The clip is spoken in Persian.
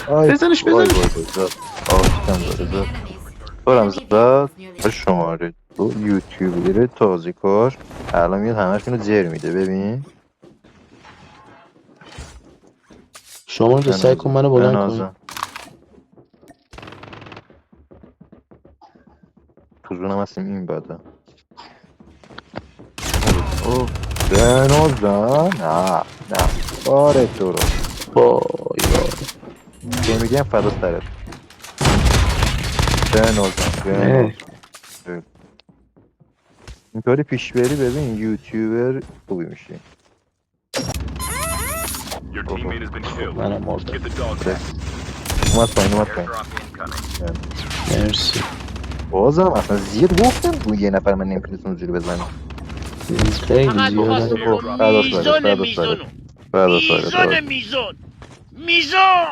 آی بزنش وای بزنش. وای وای زد. آشتم داره زد. دارم زد. شماره تو یوتیوبر تازه کار الان میاد همشونو جر میده ببین. شما رو سعی کن منو بلند کنی. بنازم تو زونم هستیم این بده. اوه بنازم نه نه کار تو رو وای وای. که میگم فدا سرت. بنازم نه بنازم اینطوری پیش بری ببین یوتیوبر خوبی میشی. Your اوه teammate has been killed. منم مردم. Get the dog برس tags. اومد پایین اومد پایین. Airdrop incoming. مرسی. بازم اصلا زیاد گفتم بود یه نفر من نمیتونست اونجوری بزنه. خیلی فقط زیادن. میخواستیم رو فدا سرت میزون فدا سرت میزونو فدا سرت. میزون میزون